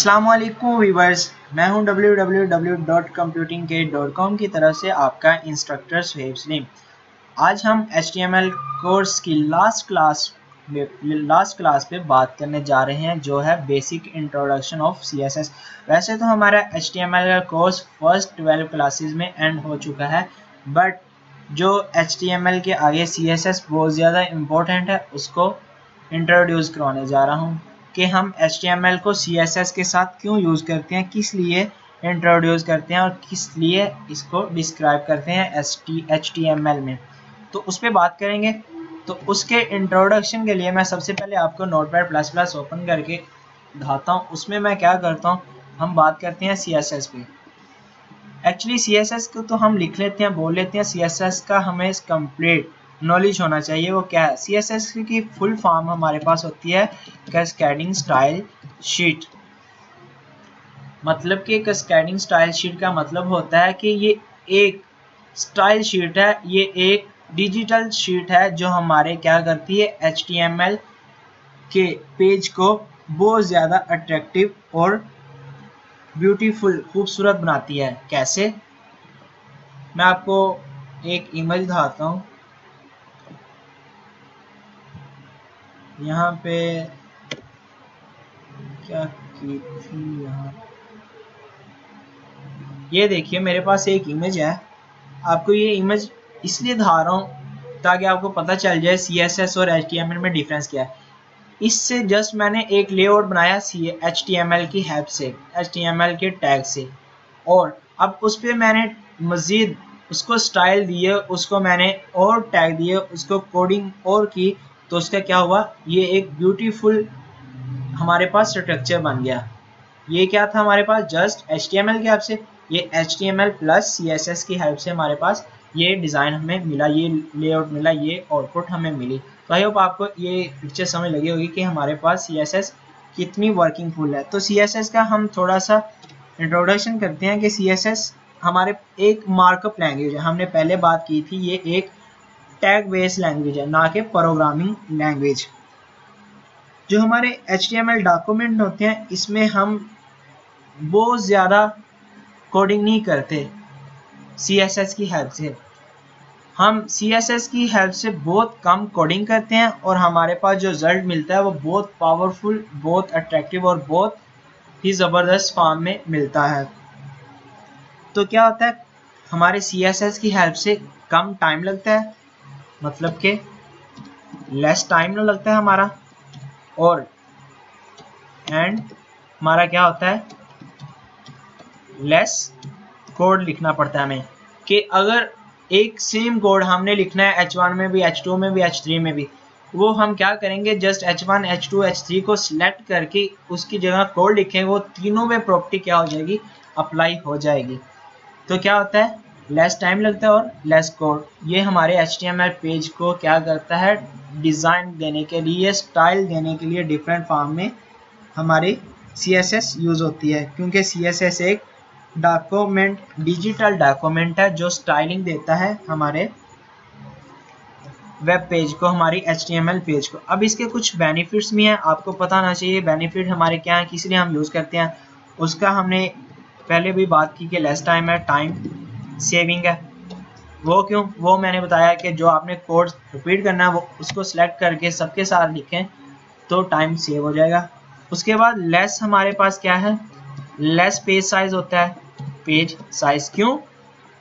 अस्सलाम वालेकुम वीवर्स, मैं हूं www.computingkit.com की तरफ से आपका इंस्ट्रक्टर सुहेब सलीम। आज हम HTML कोर्स की लास्ट क्लास पे बात करने जा रहे हैं, जो है बेसिक इंट्रोडक्शन ऑफ CSS। वैसे तो हमारा HTML का कोर्स फर्स्ट 12 क्लासेस में एंड हो चुका है, बट जो HTML के आगे CSS बहुत ज़्यादा इम्पोर्टेंट है, उसको इंट्रोड्यूस करवाने जा रहा हूँ कि हम HTML को CSS के साथ क्यों यूज़ करते हैं, किस लिए इंट्रोड्यूस करते हैं और किस लिए इसको डिस्क्राइब करते हैं HTML में, तो उस पर बात करेंगे। तो उसके इंट्रोडक्शन के लिए मैं सबसे पहले आपको Notepad++ ओपन करके दिखाता हूँ। उसमें मैं क्या करता हूँ, हम बात करते हैं CSS पे। एक्चुअली CSS को तो हम लिख लेते हैं, बोल लेते हैं, CSS का हमें कंप्लीट नॉलेज होना चाहिए। वो क्या है? CSS की फुल फॉर्म हमारे पास होती है कैस्केडिंग स्टाइल शीट। मतलब कि कैस्केडिंग स्टाइल शीट का मतलब होता है कि ये एक स्टाइल शीट है, ये एक डिजिटल शीट है जो हमारे क्या करती है, HTML के पेज को बहुत ज़्यादा अट्रैक्टिव और ब्यूटीफुल, खूबसूरत बनाती है। कैसे? मैं आपको एक इमेज दिखाता हूँ। यहाँ पे क्या की थी, यहाँ ये देखिए मेरे पास एक इमेज है। आपको ये इमेज इसलिए दिखा रहा हूँ ताकि आपको पता चल जाए CSS और HTML में डिफरेंस क्या है। इससे जस्ट मैंने एक लेआउट बनाया HTML की हेल्प से, HTML के टैग से, और अब उस पर मैंने मज़ीद उसको स्टाइल दिए, उसको मैंने और टैग दिए, उसको कोडिंग और की, तो उसका क्या हुआ, ये एक ब्यूटीफुल हमारे पास स्ट्रक्चर बन गया। ये क्या था हमारे पास, जस्ट HTML की हेल्प से, ये HTML प्लस CSS की हेल्प से हमारे पास ये डिज़ाइन हमें मिला, ये लेआउट मिला, ये आउटपुट हमें मिली। तो आई होप आपको ये पिक्चर समझ लगी होगी कि हमारे पास CSS कितनी वर्किंग फुल है। तो CSS का हम थोड़ा सा इंट्रोडक्शन करते हैं कि CSS हमारे एक मार्कअप लैंग्वेज है। हमने पहले बात की थी, ये एक टैग बेस्ड लैंग्वेज है, ना कि प्रोग्रामिंग लैंग्वेज। जो हमारे HTML डॉक्यूमेंट होते हैं, इसमें हम बहुत ज़्यादा कोडिंग नहीं करते CSS की हेल्प से। हम CSS की हेल्प से बहुत कम कोडिंग करते हैं और हमारे पास जो रिजल्ट मिलता है वो बहुत पावरफुल, बहुत अट्रैक्टिव और बहुत ही ज़बरदस्त फॉर्म में मिलता है। तो क्या होता है, हमारे CSS की हेल्प से कम टाइम लगता है, मतलब कि लेस टाइम ना लगता है हमारा, और एंड हमारा क्या होता है, लेस कोड लिखना पड़ता है हमें। कि अगर एक सेम कोड हमने लिखना है H1 में भी, H2 में भी, H3 में भी, वो हम क्या करेंगे, जस्ट H1, H2, H3 को सिलेक्ट करके उसकी जगह कोड लिखेंगे, वो तीनों में प्रॉपर्टी क्या हो जाएगी, अप्लाई हो जाएगी। तो क्या होता है, लेस टाइम लगता है और लेस कोड। ये हमारे HTML पेज को क्या करता है, डिज़ाइन देने के लिए, स्टाइल देने के लिए डिफरेंट फॉर्म में हमारी CSS यूज़ होती है, क्योंकि CSS एक डॉक्यूमेंट, डिजिटल डॉक्यूमेंट है जो स्टाइलिंग देता है हमारे वेब पेज को, हमारी HTML पेज को। अब इसके कुछ बेनिफिट्स भी हैं, आपको पता होना चाहिए बेनिफिट हमारे क्या हैं, किस लिए हम यूज़ करते हैं। उसका हमने पहले भी बात की कि लेस टाइम है, टाइम सेविंग है। वो क्यों, वो मैंने बताया कि जो आपने कोड रिपीट करना है वो उसको सिलेक्ट करके सबके साथ लिखें तो टाइम सेव हो जाएगा। उसके बाद लेस हमारे पास क्या है, लेस पेज साइज होता है। पेज साइज क्यों,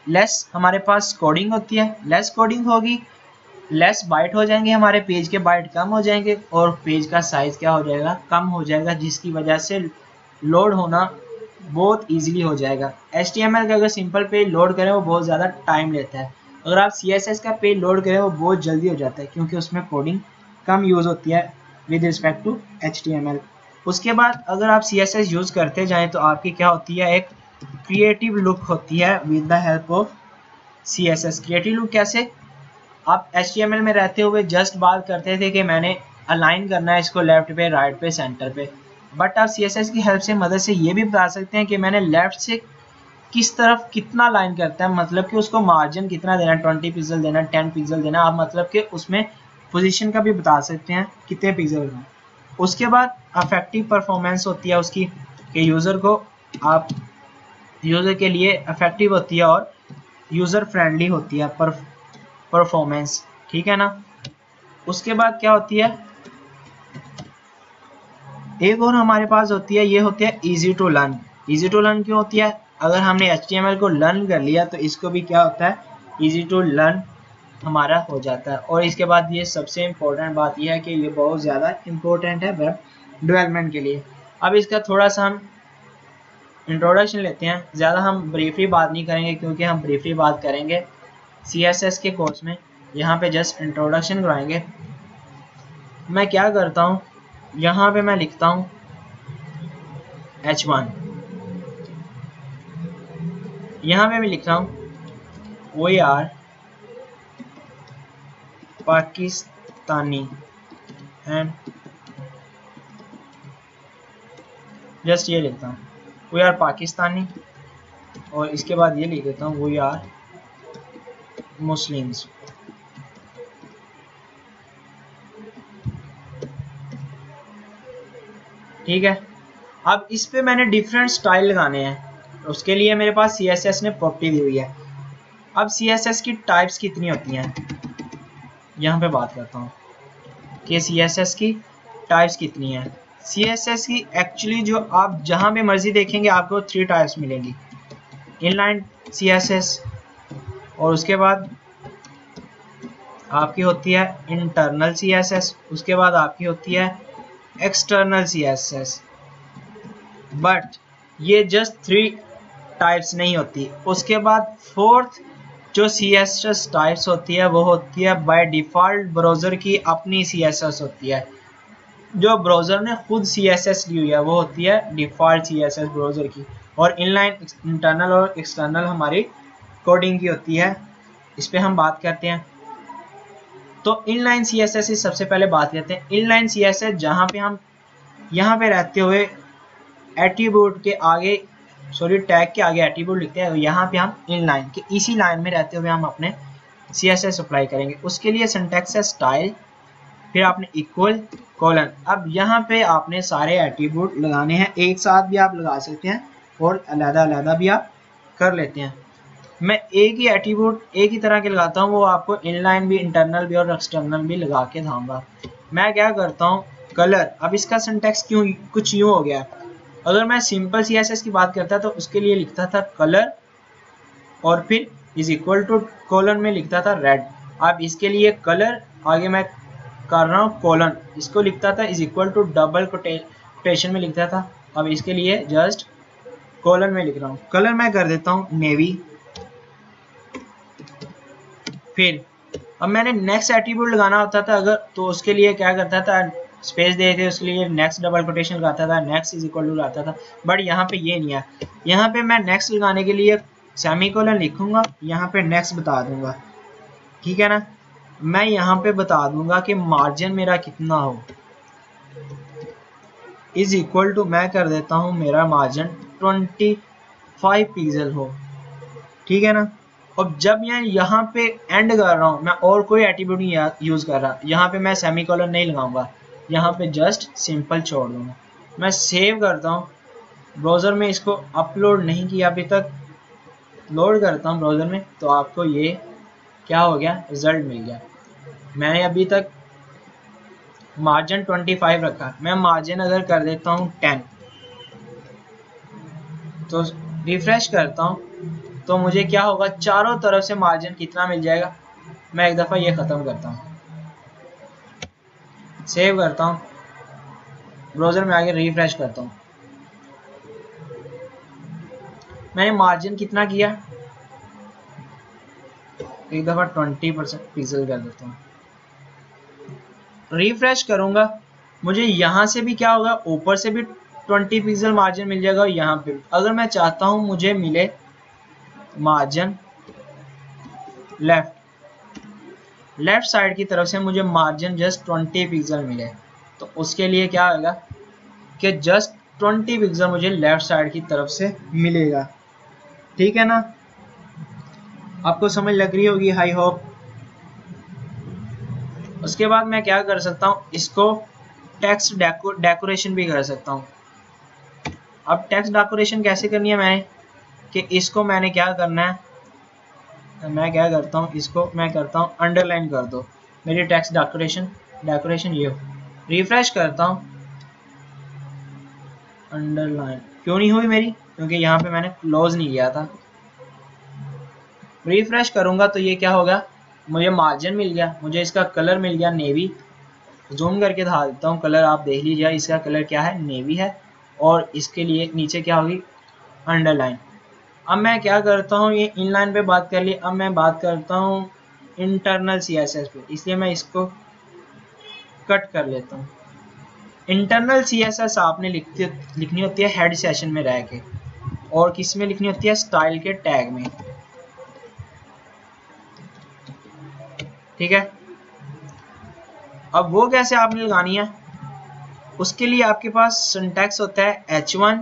लेस हमारे पास कोडिंग होती है, लेस कोडिंग होगी, लेस बाइट हो जाएंगे, हमारे पेज के बाइट कम हो जाएंगे और पेज का साइज क्या हो जाएगा, कम हो जाएगा, जिसकी वजह से लोड होना बहुत इजीली हो जाएगा। HTML का अगर सिंपल पेज लोड करें वो बहुत ज़्यादा टाइम लेता है, अगर आप CSS का पेज लोड करें वो बहुत जल्दी हो जाता है, क्योंकि उसमें कोडिंग कम यूज़ होती है विद रिस्पेक्ट टू HTML। उसके बाद अगर आप CSS यूज़ करते जाएँ तो आपकी क्या होती है, एक क्रिएटिव लुक होती है with the help of CSS। Creative look कैसे, आप HTML में रहते हुए जस्ट बात करते थे कि मैंने अलाइन करना है इसको लेफ्ट पे, राइट पे, सेंटर पे, बट आप CSS की हेल्प से, मदद से ये भी बता सकते हैं कि मैंने लेफ्ट से किस तरफ कितना लाइन करता है, मतलब कि उसको मार्जिन कितना देना है, 20 पिक्सल देना, 10 पिक्सल देना, आप मतलब कि उसमें पोजीशन का भी बता सकते हैं कितने पिक्सल देना। उसके बाद अफेक्टिव परफॉर्मेंस होती है उसकी, कि यूज़र को आप यूज़र के लिए इफेक्टिव होती है और यूज़र फ्रेंडली होती है परफॉर्मेंस, ठीक है ना। उसके बाद क्या होती है, एक और हमारे पास होती है, ये होती है easy to learn. Easy to learn क्यों होती है, अगर हमने HTML को लर्न कर लिया तो इसको भी क्या होता है, इजी टू लर्न हमारा हो जाता है। और इसके बाद ये सबसे इम्पोर्टेंट बात यह है कि ये बहुत ज़्यादा इम्पोर्टेंट है वेब डेवलपमेंट के लिए। अब इसका थोड़ा सा हम इंट्रोडक्शन लेते हैं, ज़्यादा हम ब्रीफली बात नहीं करेंगे क्योंकि हम ब्रीफली बात करेंगे CSS के कोर्स में। यहाँ पे जस्ट इंट्रोडक्शन कराएंगे। मैं क्या करता हूँ, यहाँ पे मैं लिखता हूँ H1, यहाँ पे मैं लिख रहा हूँ we are Pakistani and just ये लिखता हूँ we are पाकिस्तानी, और इसके बाद ये लिख देता हूँ we are मुस्लिम्स। ठीक है, अब इस पे मैंने डिफरेंट स्टाइल लगाने हैं, उसके लिए मेरे पास CSS ने प्रॉपर्टी दी हुई है। अब CSS की टाइप्स कितनी होती हैं, यहाँ पे बात करता हूँ कि CSS की टाइप्स कितनी हैं। CSS की एक्चुअली जो आप जहाँ पे मर्जी देखेंगे आपको 3 टाइप्स मिलेंगी, इनलाइन CSS, और उसके बाद आपकी होती है इंटरनल CSS, उसके बाद आपकी होती है एक्सटर्नल CSS। बट ये जस्ट 3 टाइप्स नहीं होती, उसके बाद 4th जो CSS टाइप्स होती है वो होती है बाय डिफ़ॉल्ट ब्राउज़र की अपनी CSS होती है, जो ब्राउज़र ने खुद CSS ली हुई है वो होती है डिफ़ॉल्ट CSS ब्राउज़र की। और इनलाइन, इंटरनल और एक्सटर्नल हमारी कोडिंग की होती है, इस पर हम बात करते हैं। तो इनलाइन CSS की सबसे पहले बात करते हैं। इनलाइन CSS जहाँ पे हम यहाँ पे रहते हुए एट्रीब्यूट के आगे, सॉरी टैग के आगे एट्रीब्यूट लिखते हैं, यहाँ पे हम इनलाइन के इसी लाइन में रहते हुए हम अपने CSS अप्लाई करेंगे। उसके लिए सिंटैक्स है स्टाइल, फिर आपने इक्वल कोलन। अब यहाँ पे आपने सारे एट्रीब्यूट लगाने हैं, एक साथ भी आप लगा सकते हैं और अलग-अलग भी आप कर लेते हैं। मैं एक ही एट्रीब्यूट एक ही तरह के लगाता हूँ, वो आपको इनलाइन भी, इंटरनल भी और एक्सटर्नल भी लगा के दिखाऊंगा। मैं क्या करता हूँ, कलर। अब इसका सिंटैक्स क्यों कुछ यूँ हो गया, अगर मैं सिंपल CSS की बात करता तो उसके लिए लिखता था कलर और फिर इज इक्वल टू कोलन में लिखता था रेड। अब इसके लिए कलर आगे मैं कर रहा हूँ कोलन, इसको लिखता था is equal to double quotation में लिखता था। अब इसके लिए जस्ट कोलन में लिख रहा हूँ। कलर मैं कर देता हूँ नेवी। फिर अब मैंने नेक्स्ट एट्रीब्यूट लगाना होता था अगर, तो उसके लिए क्या करता था, स्पेस दे के उसके लिए नेक्स्ट डबल कोटेशन लगाता था, नेक्स्ट इज इक्वल टू लगाता था। बट यहाँ पे ये नहीं है, यहाँ पे मैं नेक्स्ट लगाने के लिए सेमीकोलन लिखूंगा, यहाँ पे नेक्स्ट बता दूंगा, ठीक है ना। मैं यहाँ पे बता दूंगा कि मार्जिन मेरा कितना हो, इज इक्वल टू मैं कर देता हूँ मेरा मार्जिन 25 पिक्सल हो, ठीक है ना। अब जब मैं यहाँ पे एंड कर रहा हूँ, मैं और कोई एट्रीब्यूट नहीं यूज़ कर रहा, यहाँ पे मैं सेमीकोलन नहीं लगाऊंगा, यहाँ पे जस्ट सिंपल छोड़ दूंगा। मैं सेव करता हूँ ब्राउज़र में, इसको अपलोड नहीं किया अभी तक, लोड करता हूँ ब्राउज़र में, तो आपको ये क्या हो गया, रिजल्ट मिल गया। मैंने अभी तक मार्जिन 25 रखा, मैं मार्जिन अगर कर देता हूँ 10, तो रिफ्रेश करता हूँ तो मुझे क्या होगा, चारों तरफ से मार्जिन कितना मिल जाएगा। मैं एक दफ़ा ये ख़त्म करता हूँ, सेव करता हूँ, ब्राउज़र में आगे रिफ्रेश करता हूँ। मैंने मार्जिन कितना किया, एक दफ़ा 20% पिक्सल कर देता हूँ, रिफ्रेश करूँगा, मुझे यहाँ से भी क्या होगा, ऊपर से भी 20 पिक्सल मार्जिन मिल जाएगा, और यहाँ पे अगर मैं चाहता हूँ मुझे मिले मार्जिन लेफ्ट साइड की तरफ से मुझे मार्जिन जस्ट 20 पिक्सल मिले, तो उसके लिए क्या होगा कि जस्ट 20 पिक्सल मुझे लेफ्ट साइड की तरफ से मिलेगा, ठीक है ना। आपको समझ लग रही होगी, आई होप। उसके बाद मैं क्या कर सकता हूँ, इसको टेक्स्ट डेकोरेशन भी कर सकता हूँ। अब टेक्स्ट डेकोरेशन कैसे करनी है मैंने, कि इसको मैंने क्या करना है, मैं क्या करता हूँ, इसको मैं करता हूँ अंडरलाइन कर दो, मेरी टेक्स्ट डेकोरेशन ये हो। रिफ्रेश करता हूँ, अंडरलाइन क्यों नहीं हुई मेरी, क्योंकि यहाँ पे मैंने क्लोज नहीं किया था। रिफ्रेश करूंगा तो ये क्या होगा, मुझे मार्जिन मिल गया, मुझे इसका कलर मिल गया नेवी। जूम करके दिखा देता हूँ, कलर आप देख लीजिए, इसका कलर क्या है, नेवी है। और इसके लिए नीचे क्या होगी, अंडरलाइन। अब मैं क्या करता हूँ, ये इनलाइन पे बात कर ली, अब मैं बात करता हूँ इंटरनल सीएसएस पे, इसलिए मैं इसको कट कर लेता हूँ। इंटरनल सीएसएस आपने लिखनी होती है हेड सेशन में रह के, और किस में लिखनी होती है, स्टाइल के टैग में, ठीक है। अब वो कैसे आपने लगानी है, उसके लिए आपके पास सिंटैक्स होता है H1।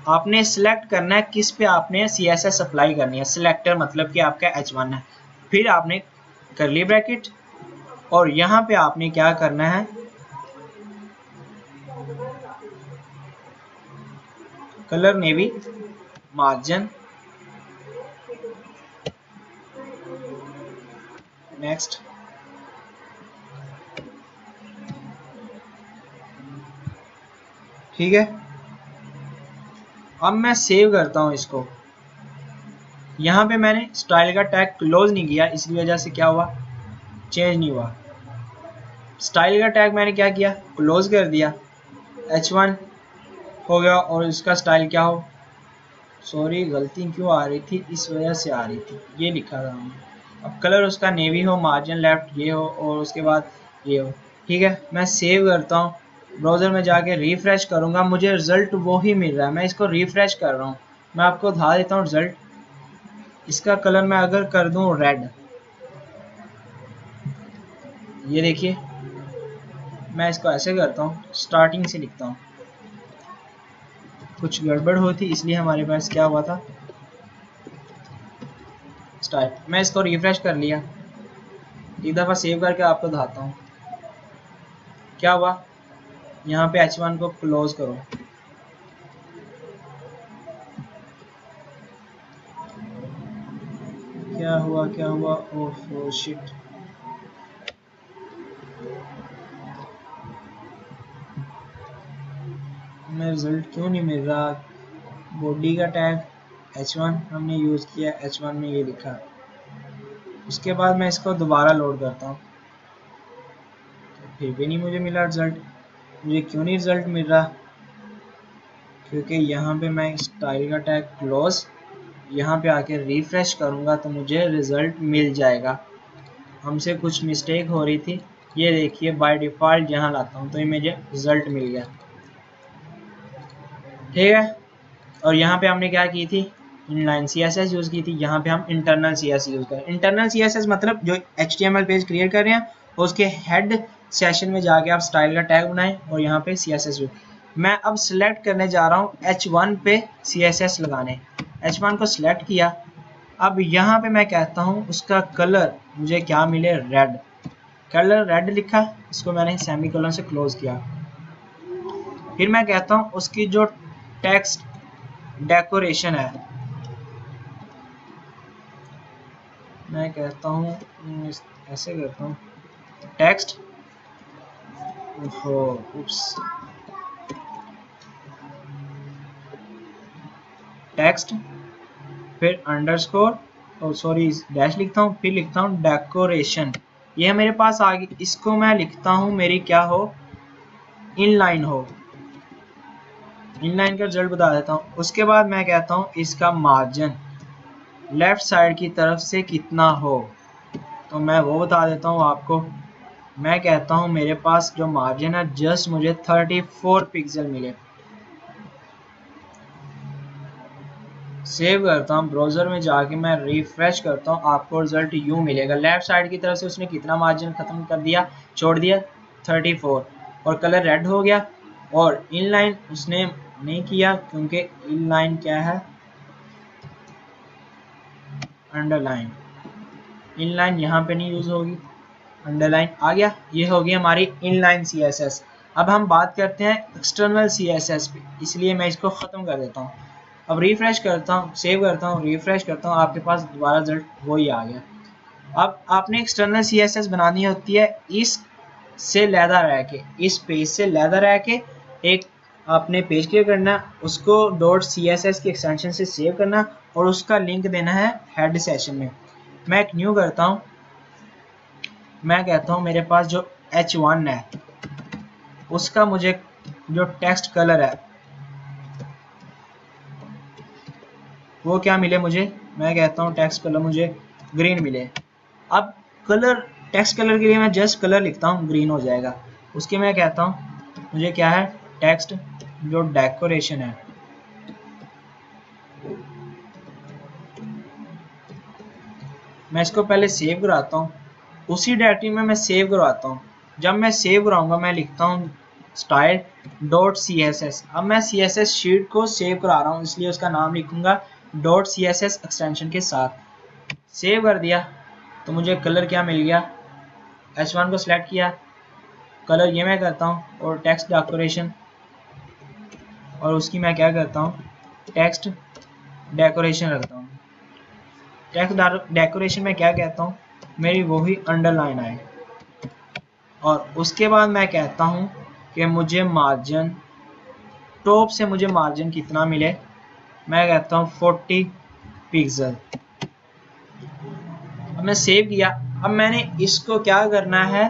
आपने सिलेक्ट करना है किस पे आपने CSS अप्लाई करनी है, सिलेक्टर मतलब कि आपका H1 है। फिर आपने करली ब्रैकेट, और यहाँ पे आपने क्या करना है, कलर नेवी, मार्जिन, नेक्स्ट। ठीक है, अब मैं सेव करता हूँ इसको। यहाँ पे मैंने स्टाइल का टैग क्लोज नहीं किया, इसकी वजह से क्या हुआ, चेंज नहीं हुआ। स्टाइल का टैग मैंने क्या किया, क्लोज कर दिया, H1 हो गया, और इसका स्टाइल क्या हो, सॉरी गलती क्यों आ रही थी, इस वजह से आ रही थी, ये लिखा था हमने। अब कलर उसका नेवी हो, मार्जिन लेफ्ट ये हो, और उसके बाद ये हो। ठीक है, मैं सेव करता हूँ, ब्राउज़र में जाके रिफ़्रेश करूँगा, मुझे रिज़ल्ट वो ही मिल रहा है। मैं इसको रिफ़्रेश कर रहा हूँ, मैं आपको दिखा देता हूँ रिज़ल्ट। इसका कलर मैं अगर कर दूँ रेड, ये देखिए, मैं इसको ऐसे करता हूँ, स्टार्टिंग से लिखता हूँ, कुछ गड़बड़ होती इसलिए हमारे पास क्या हुआ था, स्टार्ट। मैं इसको रिफ़्रेश कर लिया, एक दफ़ा सेव करके आपको दिखाता हूँ क्या हुआ। यहाँ पे H1 को क्लोज करो, क्या हुआ, ओह शिट, मैं रिजल्ट क्यों नहीं मिल रहा। बॉडी का टैग H1 हमने यूज़ किया, H1 में ये लिखा। उसके बाद मैं इसको दोबारा लोड करता हूँ, फिर भी नहीं मुझे मिला रिजल्ट। मुझे क्यों नहीं रिजल्ट मिल रहा, क्योंकि यहाँ पे मैं स्टाइल का टैग क्लोज, यहाँ पे आके रिफ्रेश करूँगा तो मुझे रिजल्ट मिल जाएगा। हमसे कुछ मिस्टेक हो रही थी, ये देखिए बाय डिफ़ॉल्ट यहाँ लाता हूँ तो ये मुझे रिजल्ट मिल गया। ठीक है, और यहाँ पे हमने क्या की थी, इनलाइन CSS यूज़ की थी, यहाँ पे हम इंटरनल CSS यूज़ करें। इंटरनल CSS मतलब जो HTML पेज क्रिएट कर रहे हैं उसके हेड सेशन में जाके आप स्टाइल का टैग बनाएं और यहाँ पे CSS यूज़। मैं अब सिलेक्ट करने जा रहा हूँ H1 पे CSS लगाने। H1 को सिलेक्ट किया, अब यहाँ पे मैं कहता हूँ उसका कलर मुझे क्या मिले, रेड। कलर रेड लिखा, इसको मैंने सेमीकोलन से क्लोज किया। फिर मैं कहता हूँ उसकी जो टेक्स्ट डेकोरेशन है, मैं कहता हूँ ऐसे करता हूँ, टेक्स्ट, उप्स, टेक्स्ट, फिर अंडरस्कोर, और सॉरी डैश लिखता हूँ, फिर लिखता हूँ डेकोरेशन। ये मेरे पास आ गई, इसको मैं लिखता हूँ मेरी क्या हो, इनलाइन हो। इनलाइन का रिजल्ट बता देता हूँ। उसके बाद मैं कहता हूँ इसका मार्जिन लेफ्ट साइड की तरफ से कितना हो, तो मैं वो बता देता हूँ आपको। मैं कहता हूँ मेरे पास जो मार्जिन है जस्ट मुझे 34 पिक्सल मिले। सेव करता हूँ, ब्राउज़र में जाके मैं रिफ्रेश करता हूँ, आपको रिजल्ट यूँ मिलेगा। लेफ्ट साइड की तरफ से उसने कितना मार्जिन ख़त्म कर दिया, छोड़ दिया 34, और कलर रेड हो गया। और इनलाइन उसने नहीं किया क्योंकि इनलाइन क्या है, अंडरलाइन। इनलाइन यहाँ पे नहीं यूज़ होगी, अंडरलाइन आ गया। ये होगी हमारी इनलाइन CSS। अब हम बात करते हैं एक्सटर्नल CSS पे, इसलिए मैं इसको ख़त्म कर देता हूँ। अब रिफ़्रेश करता हूँ, सेव करता हूँ, रिफ़्रेश करता हूँ, आपके पास दोबारा रिजल्ट वही आ गया। अब आपने एक्सटर्नल CSS बनानी होती है इस से लैदा रह के, इस पेज से लैदा रह के एक आपने पेज क्रिएट करना, उसको .css की एक्सटेंशन से सेव करना और उसका लिंक देना है हेड सेशन में। मैं एक न्यू करता हूँ, मैं कहता हूँ मेरे पास जो h1 है उसका मुझे जो टेक्स्ट कलर है वो क्या मिले मुझे, मैं कहता हूँ टेक्स्ट कलर मुझे ग्रीन मिले। अब कलर, टेक्स्ट कलर के लिए मैं जस्ट कलर लिखता हूँ, ग्रीन हो जाएगा। उसके मैं कहता हूँ मुझे क्या है, टेक्स्ट जो डेकोरेशन है, मैं इसको पहले सेव कराता हूँ, उसी डायरेक्टरी में मैं सेव करवाता हूँ। जब मैं सेव कराऊंगा मैं लिखता हूँ style.css। अब मैं CSS शीट को सेव करा रहा हूँ इसलिए उसका नाम लिखूंगा .css एक्सटेंशन के साथ। सेव कर दिया तो मुझे कलर क्या मिल गया, h1 को सिलेक्ट किया, कलर ये मैं करता हूँ और टेक्स्ट डेकोरेशन, और उसकी मैं क्या करता हूँ, टेक्स्ट डेकोरेशन रखता हूँ। टेक्स्ट डेकोरेशन में क्या कहता हूँ, मेरी वही अंडरलाइन आए, और उसके बाद मैं कहता हूँ कि मुझे मार्जिन, टॉप से मुझे मार्जिन कितना मिले, मैं कहता हूँ 40 पिक्सल। अब मैं सेव किया। अब मैंने इसको क्या करना है,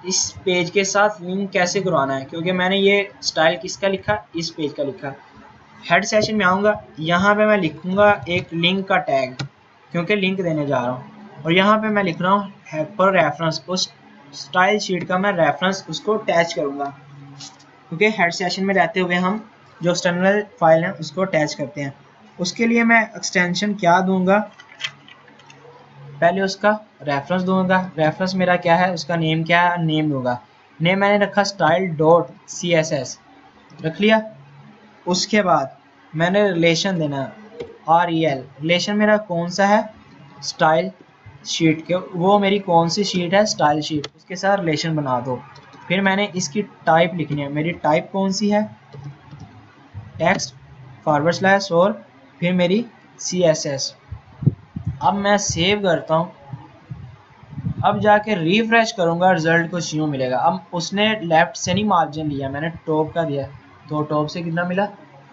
इस पेज के साथ लिंक कैसे करवाना है, क्योंकि मैंने ये स्टाइल किसका लिखा, इस पेज का लिखा। हेड सेशन में आऊँगा, यहाँ पे मैं लिखूँगा एक लिंक का टैग, क्योंकि लिंक देने जा रहा हूँ, और यहाँ पे मैं लिख रहा हूँ पर रेफरेंस, उस स्टाइल शीट का मैं रेफरेंस उसको अटैच करूँगा, क्योंकि हेड सेशन में रहते हुए हम जो एक्सटर्नल फाइल है उसको अटैच करते हैं। उसके लिए मैं एक्सटेंशन क्या दूंगा, पहले उसका रेफरेंस दूंगा। रेफरेंस मेरा क्या है, उसका नेम क्या है, नेम दूंगा। नेम मैंने रखा style.css, रख लिया। उसके बाद मैंने रिलेशन देना rel, रिलेशन मेरा कौन सा है, स्टाइल शीट के, वो मेरी कौन सी शीट है, स्टाइल शीट, उसके साथ रिलेशन बना दो। फिर मैंने इसकी टाइप लिखनी है, मेरी टाइप कौन सी है, टेक्स्ट फॉरवर्ड स्लैश और फिर मेरी CSS। अब मैं सेव करता हूँ, अब जाके रिफ्रेश करूँगा, रिजल्ट कुछ यूँ मिलेगा। अब उसने लेफ्ट से नहीं मार्जिन लिया, मैंने टॉप का दिया, तो टॉप से कितना मिला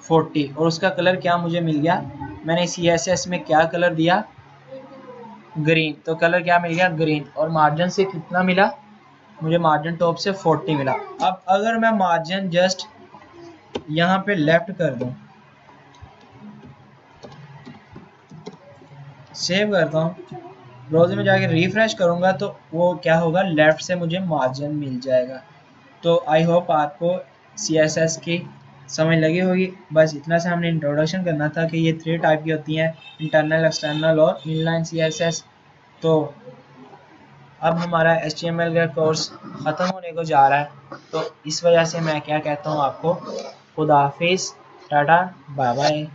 40, और उसका कलर क्या मुझे मिल गया, मैंने CSS में क्या कलर दिया, ग्रीन, तो कलर क्या मिल गया, ग्रीन। और मार्जिन से कितना मिला मुझे, मार्जिन टॉप से 40 मिला। अब अगर मैं मार्जिन जस्ट यहाँ पे लेफ्ट कर दूं, सेव करता हूँ, ब्राउज़र में जाके रिफ्रेश करूँगा तो वो क्या होगा, लेफ्ट से मुझे मार्जिन मिल जाएगा। तो आई होप आपको CSS की समझ लगी होगी। बस इतना से हमने इंट्रोडक्शन करना था कि ये 3 टाइप की होती हैं, इंटरनल, एक्सटर्नल और इनलाइन CSS। तो अब हमारा HTML का कोर्स ख़त्म होने को जा रहा है, तो इस वजह से मैं क्या कहता हूँ आपको, खुदा हाफिज़, टाटा, बाय बाय।